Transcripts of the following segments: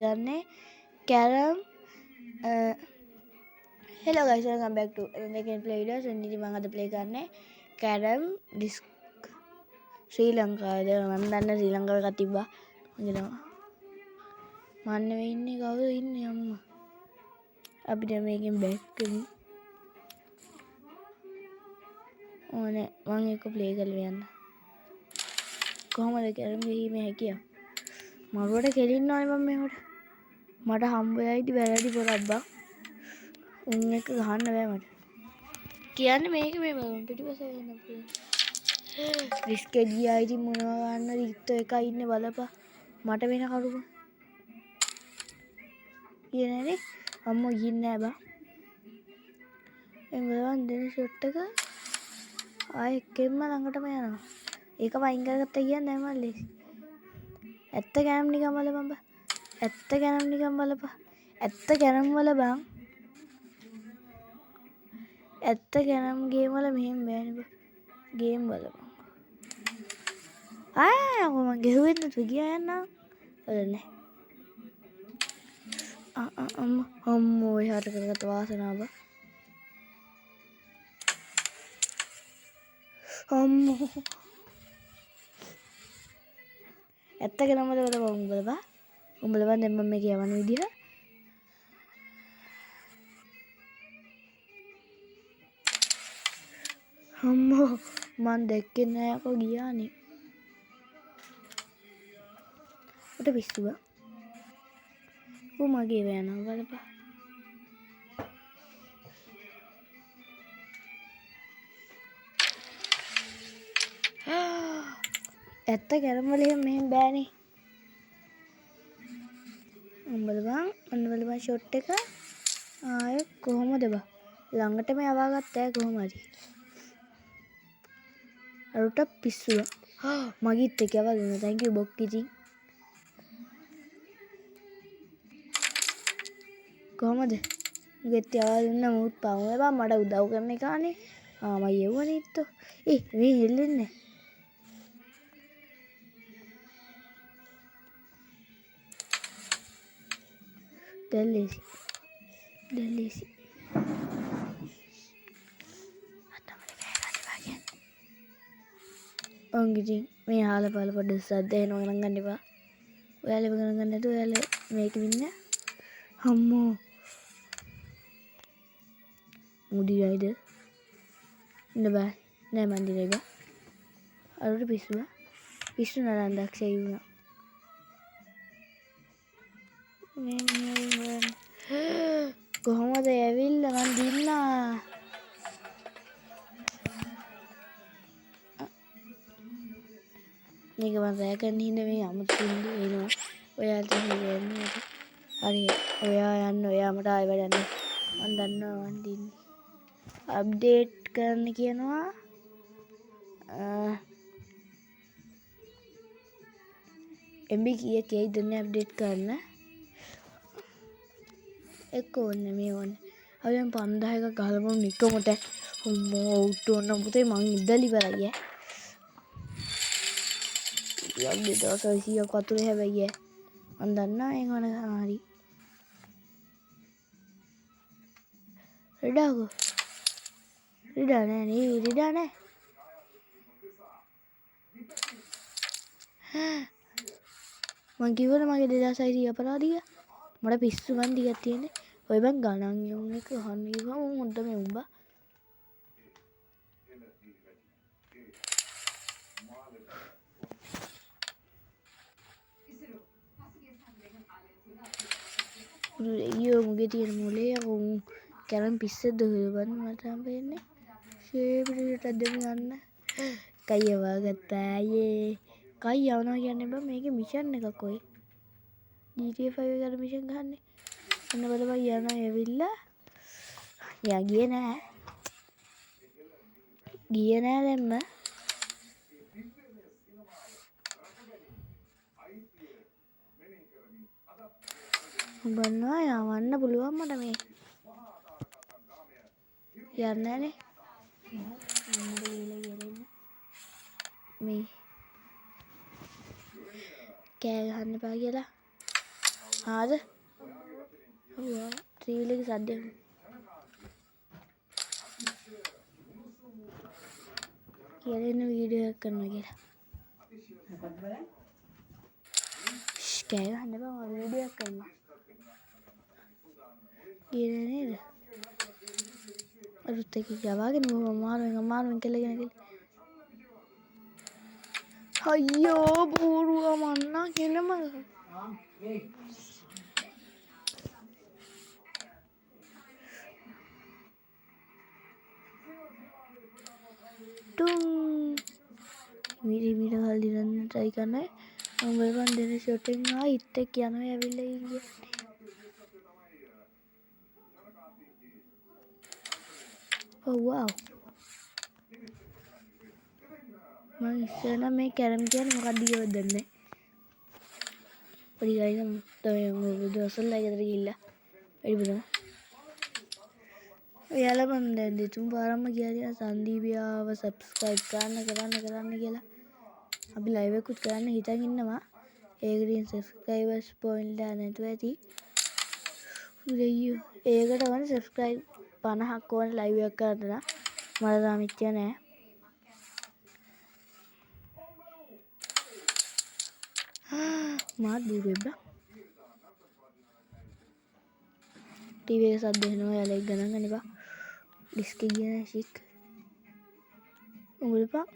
ගන්නේ carrom hello guys, welcome back to another gameplay videos. and ඉතින් මම අද play කරන්නේ කැරම් ඩිස්ක් ශ්‍රී ලංකාවේද මම දන්න ශ්‍රී ලංකාවේ එකක් තිබ්බා මම නෙවෙයි ඉන්නේ කවුද ඉන්නේ අම්මා අපිට මේකෙන් බෑක් කරමු ඕනේ මම එක play කරලා යන්න කොහමද කැරම් ගහීමේ හැකියාව මරුවට කෙලින්න ඕනේ මම මේකට මට හම්බ වෙයිද වැරදි පොරක් බා උන් එක ගහන්න බෑ මට කියන්නේ මේක මේ පිටිපස්ස යන්න පුළුවන් රිස්ක් එක ගියා ඉතින් මොනවා ගන්නද ඉත්ත එකයි ඉන්නේ බලපන් මට වෙන කරුම කියනනේ අම්මෝ ගිහින් නෑ බා එම්බලවන් දෙන ෂොට් එක ආයෙ එක්කෙන්ම ළඟටම යනවා ඒක වයින් කරගත්තා කියන්නේ නෑ මල්ලේ ඇත්ත කැරම් නිකන් බලපන් බා ඇත්ත කැරම් නිකන් බලපන් ඇත්ත කැරම් වල බං ඇත්ත කැරම් ගේම් වල මෙහෙම බෑනේ බා ගේම් බලපන් මම ගෙහුවෙත් නැතුව ගියා යන්නා බලන්නේ අම්මෝ එහාට කරගත්ත වාසනාව බා අම්මෝ ඇත්ත කැරම් වල බලපන් උඹලා දැන් මම මේ කියවන විදිහ අම්මෝ මන් දැක්කේ නෑ අකෝ ගියානේ උට පිස්සුව මගේ වෑනවා බලපන් ඇත්ත කැරම් වල එහෙම මෙහෙම බෑනේ ඔන්න බලපන් ෂොට් එක ආයෙ කොහමද බා ළඟටම යවා ගත්තා කොහොම හරි අරුට පිස්සුව මගිත් එක යවා දුන්නා thank you බොක් ඉතින් කොහමද ගෙත් යවා දුන්නා මුත් පාවුනේ බා මට උදව් කරන එකානේ මම යවුවනේ ඉත්තෝ මේ හෙල්ලෙන්නේ දැල්ලේසි ඔංගිටින් මේ හාල පාල පොඩ්ඩ සද්ද එනවා ගණන් ගන්න එපා ඔයාලා ගණන් ගන්න නැතුව ඔයාලා මේක වින්න අම්මෝ මුඩියයිද ඉන්න බෑ නෑ මන් දිනේ බා අරුට පිස්සු නරන් දක්ෂයි වුණා මේ කොහොමද ඇවිල්ලා මන් දින්නා මේක මම රෑ කරන හින්දා මේ අමුතුින්ද එනවා ඔයාලට හරියන්නේ හරි ඔයා යන්න ඔයා මට ආයෙ වැඩ නැහැ මම දන්නවා මන් දින්නේ අප්ඩේට් කරන්න කියනවා MB කීයකයි දුන්නේ අප්ඩේට් කරන්න එක්ක ඕනේ මේ ඕනේ අපි 5000ක් ගහලමු නිකමට අම්මෝ අවුට් ඕන පුතේ මං ඉඳලා ඉවරයි යන්නේ දවස් 100ක් වතුරේ හැබැයි මම දන්නා ඒක වන හරි රිඩා නෑ මං කිව්වනේ මගේ 2600 අපරාධිය මට පිස්සු මන් දිගක් තියෙන්නේ ඔය බං ගණන් යොමු එක අහන්න කිව්වම හොඳ මේ උඹ ඊයෝ මුගේ තියෙන මොලේ උන් කැරම් පිස්සෙද්ද හොයවන්න මට හම්බෙන්නේ ෂේප්ට දෙන්න ගන්න කයි යවා යේ කයි යවනවා කියන්නේ බං මේකේ මිෂන් එකක් ඔය GTA 5 එකට මිෂන් ගහන්නේ අන්න බලපන් යනවා ඇවිල්ලා ගියේ නෑ දැම්ම බන්නවා යවන්න පුළුවන් මට මේ යන්නේ නෑනේ මේ කෑ ගහන්න එපා කියලා ආද ත්‍රීවිලක සද්දය කියලන්න වීඩියෝ කරනවා කියලා කෑ හන්න බ වීඩියක් කරනවා කියන නේද අරුත් එක ගවාගෙන මාරුවෙන් කෙලගෙන අයියෝ බෝරුව මන්නා කියනම ටුම් මිට කල්දිරන්න ටයි කරනයි ඔබවන් දෙන ෂොටෙන් ඉත්තෙක් යනව ඇවිල්ල ඉගිය ඔව්වාව් මං ඉස්සෙල්ල මේ කැරම් කියන මොකක්ද කියලා දන්නේ පොඩි ගයින දවසල් ගෙදර ගිහිල්ලා වැඩිපුරම ඔයාලා මම දැන් දෙතුන් පාරක්ම කියලා සංදීපියාව සබ්ස්ක්‍රයිබ් කරන්න කියලා අපි ලයිව් එකකුත් කරන්න හිතන් ඉන්නවා ඒකට සබ්ස්ක්‍රයිබර්ස් පොයින්ට් නැතුව ඇති දෙයියෝ ඒකට වань සබ්ස්ක්‍රයිබ් 50ක් ඕන ලයිව් එකක් කරන්න මට තාම ඉච්චා නෑ මාත් බූබෙබ්බා ටීවී එක සද්ද එනවා යාළුවෙක් ගණන් ගන්න එපා ඩිස්ක් එක ගියා ෂික් උඹලපා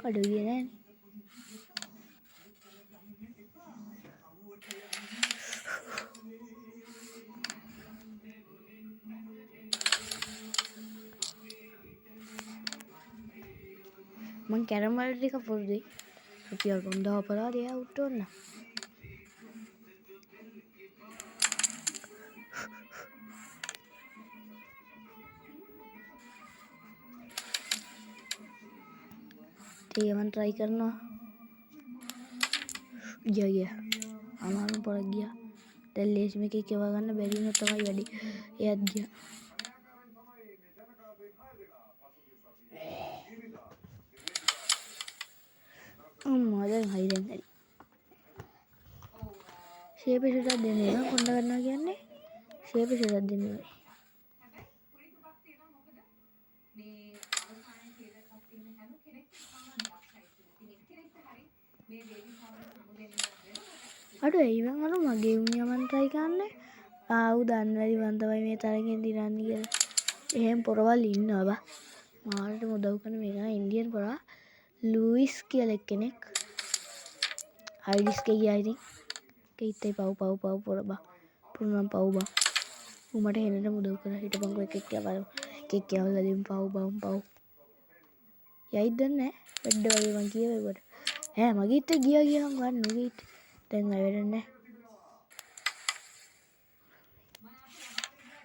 අඩු ගියේ නෑනේ මං කැරම් වල ටික පුරුදුයි රුපියල් 5000 පරාදේ අවුට් ඕන මං try කරනවා ගියා අමාරුම පොරක් ගියා දැන් ලේසි මේකේ කෙවා ගන්න බැරි වුණා තමයි වැඩි එයත් ගියා අම්මා දැන් හරි ෂේප් එකක් දෙන්නේ නේද කොණ්ඩ ගන්නවා කියන්නේ ෂේප් එකක් දෙන්නේ අඩු ඒවන් වල මගේ උන්යමන් try කරන්නේ ආව් දන්න වැඩි මන් තමයි මේ තරගෙන් දිනන්නේ කියලා එහෙම පොරවල් ඉන්නවා බා මාකට උදව් කරන මේක ඉන්දියන් පොරා ලූයිස් කියලා කෙනෙක් හයිඩිස්ක ගියා ඉතින් කීත්තේ පව් පොර බා පුරුනම් පව් බා උඹට එනට උදව් කරා හිටපන්කෝ එකෙක් යවලා දෙමු පව් යයිද දන්නේ වැඩ වගේ මං කියවේකට ඈ මගීත් ගියා ගන්න නුගීත් දැන් අය වෙන්නේ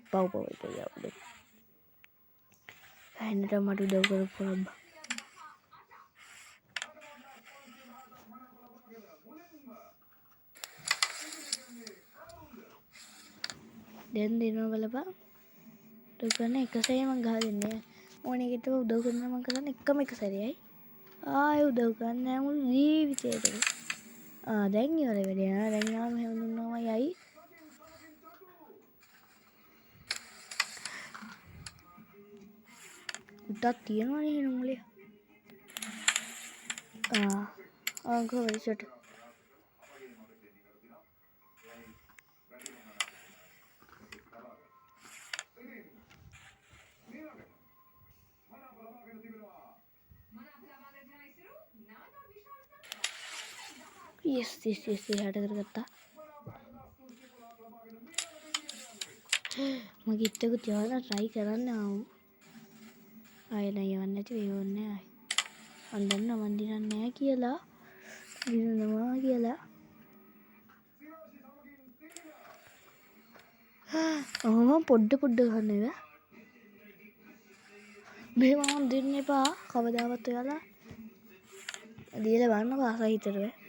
පව් එක යවලා එන්නට මට උදව් කරපු අම්මා දැන් දෙනවා බලපන් උදව් කරන එක සැරේ මං ගහ දෙන්නේ ඕන එකට උදව් කරන මං කරන්නේ එකම එක සැරේයි ආයෙ උදව් කරන්නේ නැහැ මුළු ජීවිතේටම දැන් ඉවරයි වැඩේ දැන් යාම හැම දුන්නාම යයි උටක් තියෙනවා නේ නුඹලේ අංකෝ වෙයිසට yes එහාට කරගත්තා මගේ ඉත්තක තියාගෙන try කරන්න ආයෙ නෑ යවන්න නැති වේවන්නේ ආයෙ මන් දන්නවා මන් දිනන්නේ නැහැ කියලා දිනනවා කියලා පොඩ්ඩ ගන්න එක මෙහෙම මම දෙන්න එපා කවදාවත් ඔයාලා දීලා බලන්න පාස හිතට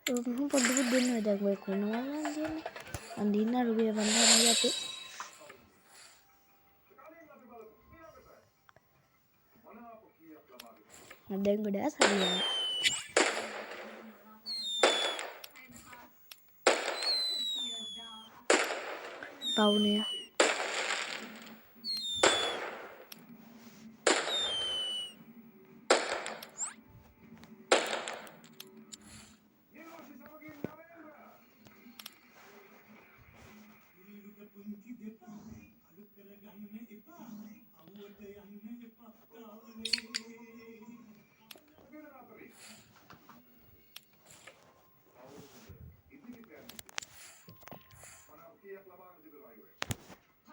පොඩ්ඩක් දෙන්න වැඩක් වෙයි කොනවා නම් කියන්නේ අඳින්න රුපියල් 5000 යතේ දැන් ගොඩාක් සරියනවා. පවුනේ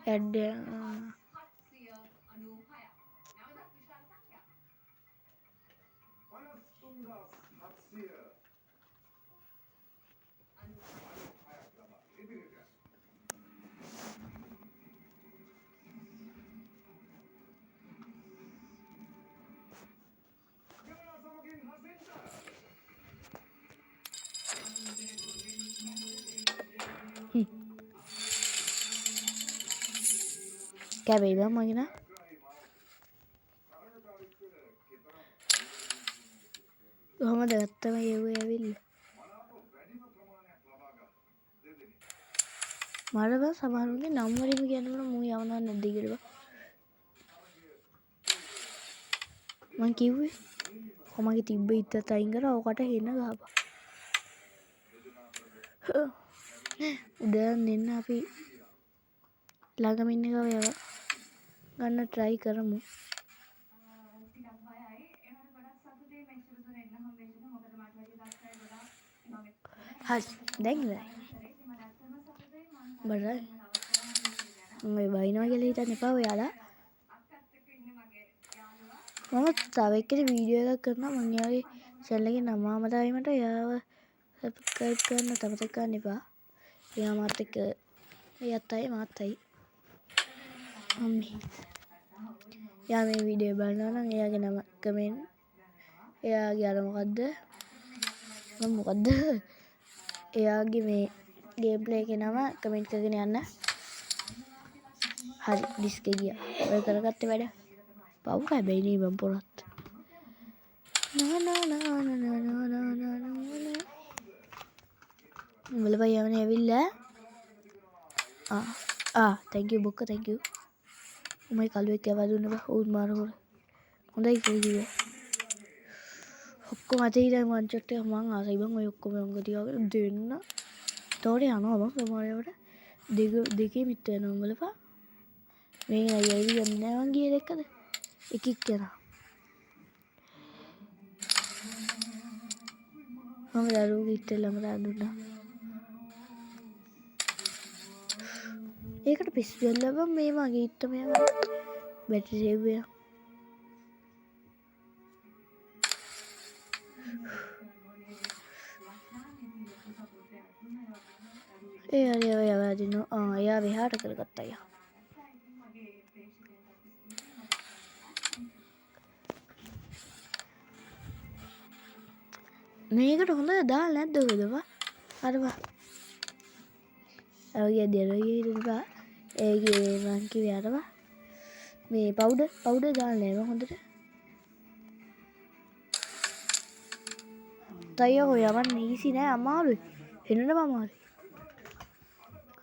ඇඩ් කැබේ බං මගෙන කොහමද ගත්තම යව්වේ ඇවිල්ලා මට බං සමහරුන්ගේ නම් වලින්ම කියනවනේ මූ යවනවා නැද්ද කියලා මං කිව්වේ කොමගේ තිබ්බ ඉත්තත් අයින් කරලා ඕකට හෙන්න ගහපන් උදෑන් දෙන්න අපි ළඟම ඉන්න ගාව යව ගන්න try කරමු හරි දැන් ඉවරයි බරයි මම බයිනවා කියලා හිතන්න එපා ඔයාලා මම තව එක්කෙනෙක් වීඩියෝ එකක් කරනවා මම එයාගේ channel එකේ නම මතකයි මට එයාව subscribe කරන්න අමතක කරන්න එපා එයා මාත් එක්ක එයාත් අය මාත් අය අම්මේ එයා මේ වීඩියෝ බලනවා නම් එයාගේ නම කමෙන්ට් එයාගේ අර මොකද්ද එයාගේ මේ ගේම් ප්ලේ එකේ නම කමෙන්ට් කරගෙන යන්න හරි ඩිස්ක් එක ගියා ඔය කරගත්තේ වැඩ පව් හැබැයි නේ මම පොරත් බලපන් යවනේ ඇවිල්ලා thank you බොක්ක thank you උමයි කලුවෙක් යවා දුන්න බා උන් මාර හොර හොඳයි කිව්වේ ඔක්කොම අතේ ඉඳන් වන් චොට් එක මං ආසයි බං ඔය ඔක්කොම අංග තියාගෙන දෙන්න තෝරේ යනවා බං සමහරවට දෙකේ මිට යනවා බලපන් මේ අයියයි යන්නේ මං ගියේ දෙකද එකෙක් යනවා මම දරුවෝ ඉතලම දුන්නා ඒකට පිස්සු වෙලා බං මේ මගේ ඉත්තම යනවා බැටරි සේව් වෙනවා එයා දිනු එයා විහාර කරගත්තා යා මේකට හොඳ දාලා නැද්ද ඔයදවා අරවා ඔය දෙරෝයේ ඉඳලා ඒගේ මං කිව්වේ අරවා මේ පවුඩර් දාලා නෑ හොඳට තයියෝ යවන්න ඊසි නෑ අමාරුයි එන්නම අමාරුයි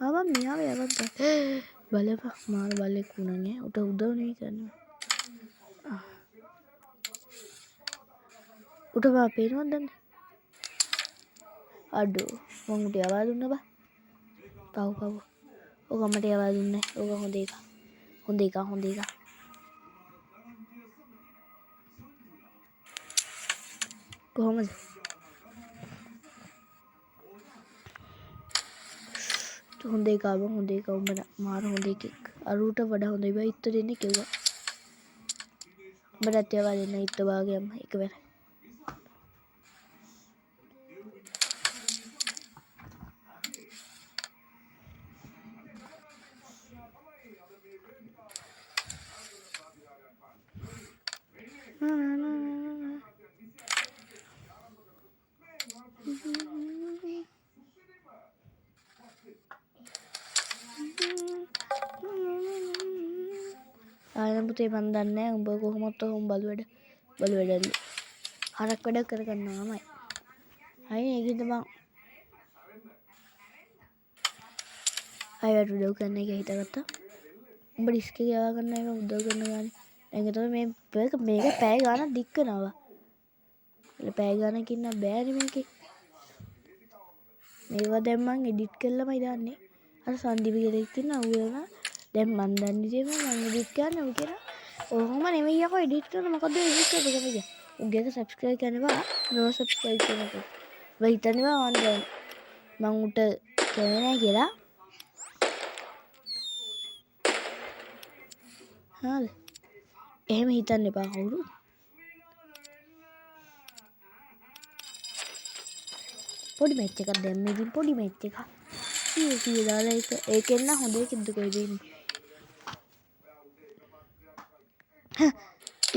ආවම් මෙයාව යවන්න බලපන් මාර බල්ලෙක් වුණානේ උට උදව් නෙවෙයි කරන්නේ උට බා පේනවද දන්නේ අඩෝ මං උට යවා දුන්න බා පව් ඔක මට යවා දුන්නේ ඔක හොඳ එක කොහොමද හොඳ එක උඹට මාර හොඳ එකෙක් අරුට වඩා හොඳයි බා ඉත්ත දෙන්නේ කිව්වා උඹටත් යවා දෙන්න ඉත්ත භාගයක්ම එකවර ආයෙත් පුතේ මන් දන්නේ නැහැ උඹ කොහොමද උඹ බලු වැඩ හරක් වැඩ කරගන්නවාමයි. හරි ඒකද බං. අයවට උදව් කරන්න එක හිතගත්තා. උඹ රිස්ක් එක යවා ගන්න එක උදව් කරන ගානේ. දැන් ඒතකොට මේක පැය ගානක් දික් කරනවා. පැය ගානක් ඉන්න බෑනේ මේකේ. මේවා දැන් මං එඩිට් කරලාමයි දාන්නේ. අර සංදීප කියලා ඉතින් අවුලන දැන් මන් දන්නේ ඉතින් මම එඩිට් කරනවා කියලා. ඔහොම නෙමෙයි යකෝ එඩිට් කරන මොකද එඩිට් කරන්නේ. උගේක සබ්ස්ක්‍රයිබ් කරනවා නෝ සබ්ස්ක්‍රයිබ් කරනවා. ඔය හිතනවා මං උට කියන්නේ නැහැ කියලා. හරි. එහෙම හිතන්න එපා කවුරු. පොඩි මැච් එකක් දැම්ම ඉතින් පොඩි මැච් එකක්. කීය දාලා ඒකෙන් නම් හොඳ එකක්ද කොහෙද ඉන්නේ.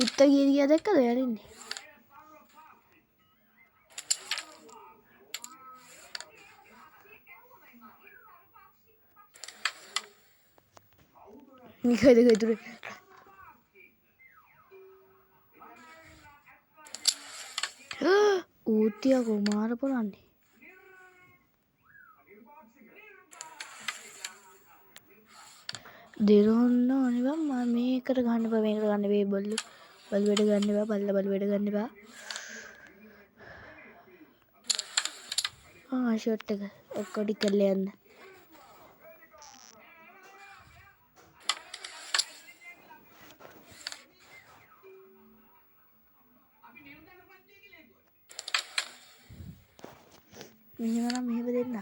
ඉත්ත ගියා දැක්කද යන්නේ. නිකද ගතුරේ. ඌතිය කුමාර පොරන්නේ. දෙරොන්න අනිවා මම මේකට ගන්න බෑ මේකට ගන්න වේ බල්ලු. බල් වැඩ ගන්න බෑ බල්ල බල් වැඩ ගන්න බෑ. ෂොට් එක ඔක්කොටි කරලා යන්න. මෙහෙම මෙහෙම දෙන්න.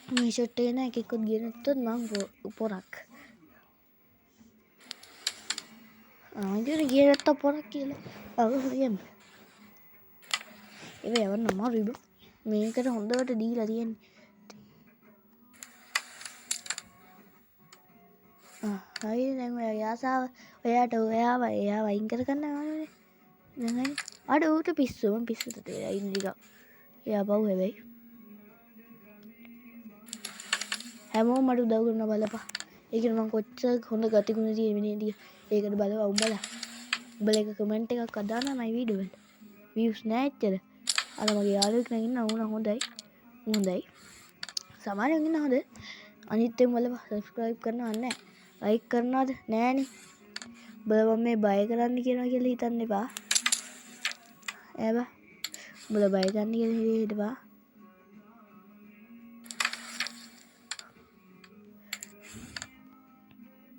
මේ ෂොට් එක නෑ එකෙක්වත් ගියේ නැත්තොත් මං පොරක්. ඉතින් ගියේ නැත්තම් පොරක් කියලා. අවුරුම්. ඒක යවන්න අමාරුයි බං. මේකට හොඳට දීලා තියෙන්නේ. හරි දැන් ඔයාගේ ආසාව ඔයාට ඔයාව අයින් කරගන්න ඕනේ. දැන් හරි. අර ඌට පිස්සු මං පිස්සුට තේරෙයි ඉන්න ටික. එයා බව් හැබැයි. හැමෝම මට උදව් කරනවා බලපන්. ඒකට මං කොච්චර හොඳ ගතිගුණ තියෙන මිනිහද. ඒකට බලව උඹලා. උඹලා එක කමෙන්ට් එකක් අදානවා මයි වීඩියෝ වලට. views නෑ ඇත්තද? අර මගේ යාළුවෙක් නම් ඉන්නවා ඌ නම් හොඳයි. හොඳයි. සමහරෙක් ඉන්න හොඳ. අනිත් එම් බලපන් subscribe කරනව නැහැ. like කරනවද? නෑනේ. උඹලා මම මේ බය කරන්න කියනවා කියලා හිතන්න එපා. ඈ බා. උඹලා බය කරන්න කියලා හිතපා.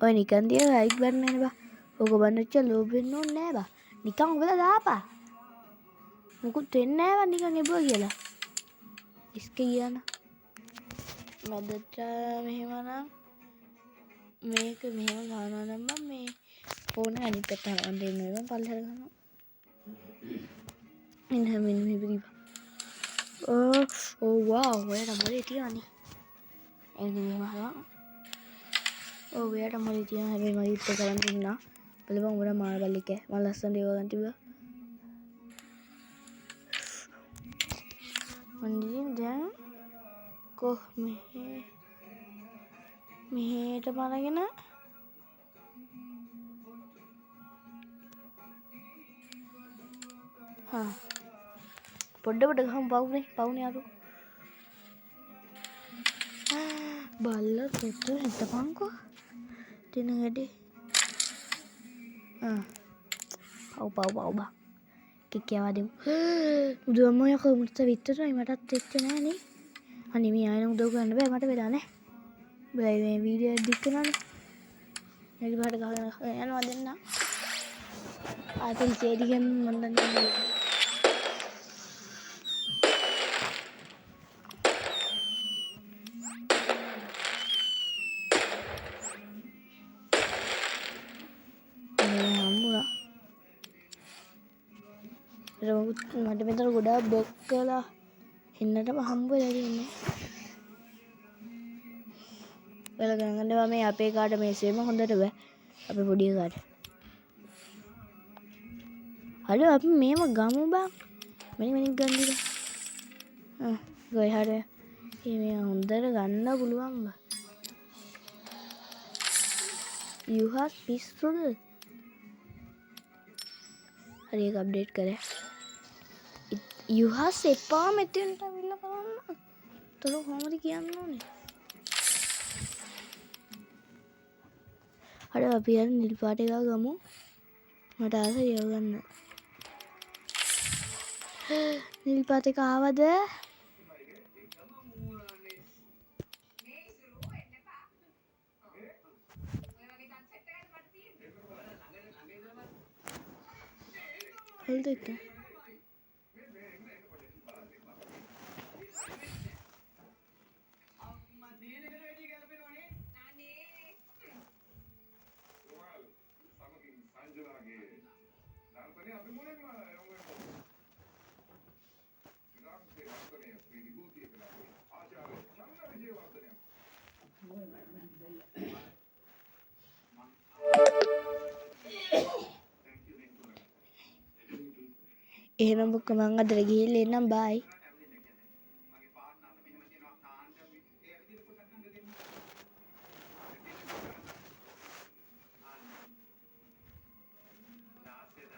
ඔය නිකන් දිය ලයික් බටන් එක බා. ඕක බන්නච්ච ලෝභ වෙන්න ඕනේ නෑ බා. නිකන් ඔබලා දාපා. මොකුත් වෙන්නේ නෑ වා නිකන් එබුවා කියලා. ඉස්ක ගියාන. මැදට මෙහෙමනම් මේක මෙහෙම ගන්නවා නම් මම මේ ෆෝන් එක අනිත් පැත්තට හරවන්න දෙන්න ඕන පල්ලෙහාට ගන්නවා. මෙන්න මෙහෙම ඉබ්බ. ඕ වාව් ඔයාට මොලේ තියන්නේ. එන්නේ මෙහෙම හරවන්න. ඔයාට මොලේ තියන හැබැයි මම ඉත් කරන් දුන්නා. බලපන් උඹලා මාර බල්ලෙක් ඈ. මම ලස්සන දේව ගන්න තිබ්බා. මන්දින් දැන් කොහ මෙහෙට බලගෙන පොඩ්ඩ ගහමු පවුනේ අරු බල්ල පුතු හිටපන්කෝ තින වැඩේ පව් බා කික්කවා දෙමු උදවම යකෝ මුත්ත විතරයි මටත් එච්ච නෑනේ අනේ මේ ආයෙ උදව් කරන්න බෑ මට වෙලා නෑ බයි මේ වීඩියෝ එඩිට් කරනවානේ ඊට පස්සේ ගහගෙන යනවා දෙන්න ආතල් චේදිගෙන් මන් දන්නේ මට මෙතන ගොඩාක් බ්ලොක් කරලා එන්නටම හම්බ වෙලා තියෙන්නේ. ඔයාලා ගණන් ගන්නවා මේ අපේ කාට මේ සේම හොඳට බෑ. අපේ පොඩි කාට. හරි අපි මේව ගමු බං. මෙනික් ගන්න දිලා. ගොයි හරි. මේ හොඳට ගන්න පුළුවන් බං. යුහස් පිස්සුද? හරි ඒක අප්ඩේට් කරේ. යුහස් එපා මෙතෙන්ට අවිල්ල කරන්න. තොල කොහොමද කියන්න ඕනේ? හරි අපි යන නිල් පාට එක ගමු. මට ආසයි ඒව ගන්න. නිල් පාට එක ආවද? හොල්ද එක. එහෙනම් මං අදට ගිහිල්ලා එන්නම් බයි.